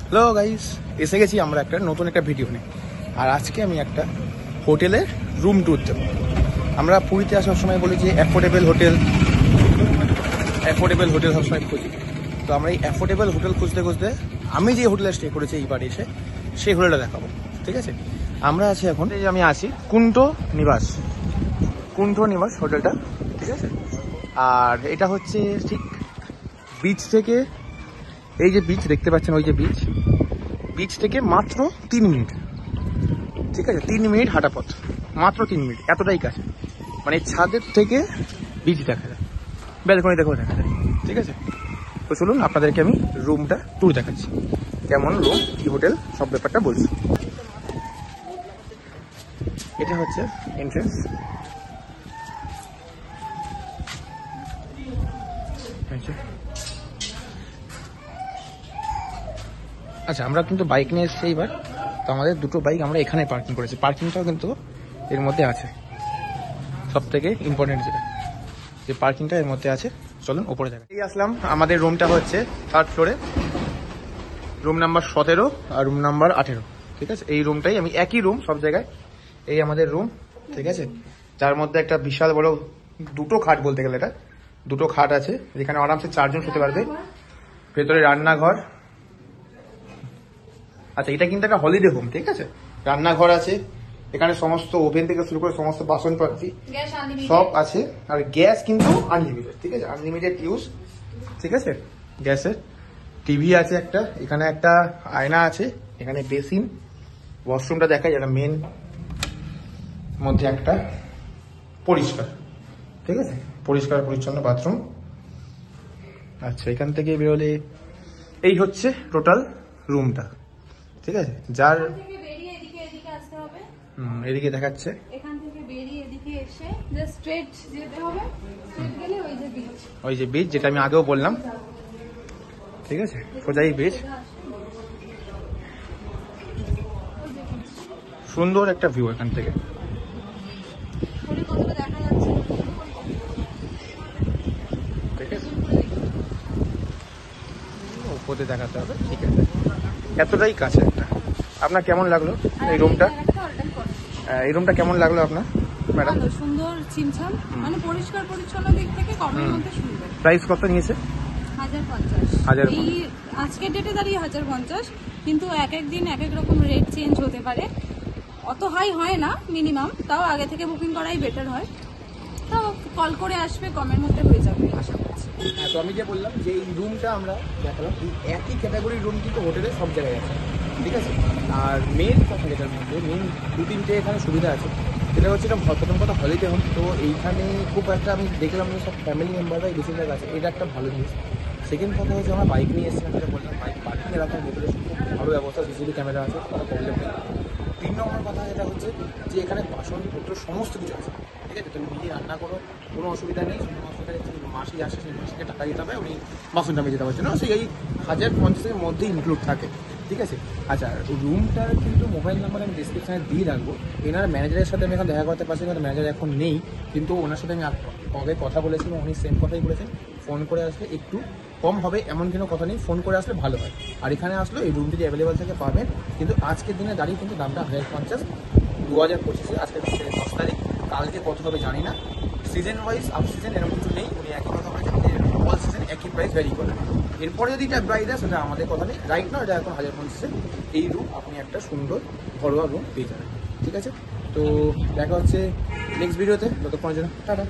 Hello guys, এসে গেছি আমরা একটা নতুন একটা ভিডিও নিয়ে। আর আজকে আমি একটা হোটেলের রুম ট্যুর দেবো। আমরা পুরীতে আসার সময় বলি যে অ্যাফোর্ডেবল হোটেল সবসময় খুঁজি। তো আমরা এই অ্যাফোর্ডেবল হোটেল খুঁজতে খুঁজতে আমি যে হোটেলে স্টে করেছি এইবার এসে সেই হোটেলটা দেখাবো। ঠিক আছে, আমরা আছি এখন, এই যে আমি আছি কুণ্ঠ নিবাস হোটেলটা। ঠিক আছে, আর এটা হচ্ছে ঠিক বিচ থেকে, এই যে বিচ দেখতে পাচ্ছেন, ওই যে বিচ থেকে মাত্র 3 মিনিট। ঠিক আছে, 3 মিনিট হাঁটা পথ, মাত্র 3 মিনিট, এতটাই কাছে। মানে ছাদের থেকে বিচ দেখা যায়, ব্যালকনি দেখেও দেখা যায়। ঠিক আছে, তো চলুন আপনাদেরকে আমি রুমটা ট্যুর দেখাচ্ছি, কেমন রুম, কি হোটেল, সব ব্যাপারটা বলছি। এটা হচ্ছে এন্ট্রেন্স। আচ্ছা, আমরা কিন্তু বাইক নিয়ে এসেছি এইবার। তো আমাদের দুটো বাইক আমরা এখানে পার্কিং করেছি, পার্কিংটাও কিন্তু এর মধ্যে আছে। সব থেকে ইম্পর্টেন্ট যেটা, যে পার্কিংটা এর মধ্যে আছে। চলুন ওপরে দেখা। এই আসলাম, আমাদের রুমটা হচ্ছে 3rd ফ্লোরে, রুম নাম্বার 17 আর রুম নাম্বার 18। ঠিক আছে, এই রুমটাই আমি, একই রুম সব জায়গায়, এই আমাদের রুম। ঠিক আছে, যার মধ্যে একটা বিশাল বড় দুটো খাট, বলতে গেলে এটা দুটো খাট আছে, যেখানে আরামসে 4 জন শুতে পারবে। ভেতরে রান্নাঘর। আচ্ছা, এটা কিন্তু একটা হলিডে হোম। ঠিক আছে, রান্নাঘর আছে এখানে, সমস্ত ওভেন থেকে শুরু করে সমস্ত বাসনপত্র সব আছে। আর গ্যাস কিন্তু আনলিমিটেড। ঠিক আছে, আনলিমিটেড ইউজ। ঠিক আছে, গ্যাসের টিভি আছে একটা, এখানে একটা আয়না আছে, এখানে বেসিন, ওয়াশরুমটা দেখায়, যেটা মেন মধ্যে একটা পরিষ্কার। ঠিক আছে, পরিষ্কার পরিচ্ছন্ন বাথরুম। আচ্ছা, এখান থেকে বেরোলে এই হচ্ছে টোটাল রুমটা। ঠিক আছে, যার এদিকে দেখাচ্ছে, এখান থেকে বেরিয়ে এদিকে এসে জাস্ট স্ট্রেট যেতে হবে, স্ট্রেট গেলে ওই যে বিচ, যেটা আমি আগেও বললাম। ঠিক আছে, সোজাই বিচ, সুন্দর একটা ভিউ এখান থেকে। ঠিক আছে, উপরে দেখাতে হবে। ঠিক আছে, এতটাই কাছে একটা। আপনার কেমন লাগলো এই রুমটা? এই রুমটা কেমন লাগলো আপনার ম্যাডাম? সুন্দর, ছিমছাম, মানে পরিষ্কার পরিচ্ছন্ন দিক থেকে কমের মধ্যে সুন্দর। প্রাইস কত নিয়েছে? 1050। এই আজকের ডেটে দাঁড়িয়ে 1050, কিন্তু এক এক দিন এক এক রকম রেট চেঞ্জ হতে পারে। অত হাই হয় না, মিনিমাম। তাও আগে থেকে বুকিং করাই বেটার হয়। তাও কল করে আসবে, কমের মধ্যে হয়ে যাবে আশা করছি। হ্যাঁ, তো আমি যে বললাম যে এই রুমটা আমরা দেখালাম, এই একই ক্যাটাগরির রুম কিন্তু হোটেলে সব জায়গায় আছে। ঠিক আছে, আর মেন কথা, যেটার মধ্যে মেন 2-3টে এখানে সুবিধা আছে। এটা হচ্ছে, এটা প্রথম কথা হলিডে হোম, তো এইখানে খুব একটা আমি দেখলাম যে সব ফ্যামিলি মেম্বাররাই বেশিরভাগ আছে, এটা একটা ভালো জিনিস। সেকেন্ড কথা হচ্ছে, আমরা বাইক নিয়ে এসেছিলাম, যেটা বললাম, বাইক পার্কিং এলাকার ভেতরে খুব ভালো ব্যবস্থা, সিসিটিভি ক্যামেরা আছে, কোনো প্রবলেম নেই। 3 নম্বর কথা যেটা হচ্ছে যে এখানে বাসনপত্র সমস্ত কিছু আছে। ঠিক আছে, তুমি নিজে রান্না করো, কোনো অসুবিধা নেই। অসুবিধা মাসি আসে, সেই মাসিকে টাকা দিতে হবে, উনি বাসনটা মেজে দেওয়ার জন্য, সেই 1050-এর মধ্যে ইনক্লুড থাকে। ঠিক আছে, আচ্ছা, রুমটার কিন্তু মোবাইল নাম্বার আমি ডিসক্রিপশানে দিয়ে রাখবো। এনার ম্যানেজারের সাথে আমি এখন দেখা করতে পারছি, কারণ ম্যানেজার এখন নেই, কিন্তু ওনার সাথে আমি আগে কথা বলেছি, উনি সেম কথাই বলেছেন, ফোন করে আসলে একটু কম হবে, এমন কোনো কথা নেই, ফোন করে আসলে ভালো হয়। আর এখানে আসলে এই রুম যদি অ্যাভেলেবেল থেকে পাবেন, কিন্তু আজকের দিনে দাঁড়িয়ে কিন্তু দামটা 1050, 2025, আজকে 10 তারিখ। কালকে কত হবে জানি না। সিজন ওয়াইজ আপ সিজন এরকম কিছু নেই, উনি একই কথা বলেছেন যে অল সিজন একই প্রাইস ভ্যারি করে। এরপরে যদি এটা প্রাইস দেয়, সেটা আমাদের কথা নেই। রাইট না, এটা এখন 1050 এই রুম আপনি একটা সুন্দর ঘরোয়া রুম পেয়ে যাবেন। ঠিক আছে, তো দেখা হচ্ছে নেক্সট ভিডিওতে, ততক্ষণের জন্য টাটা।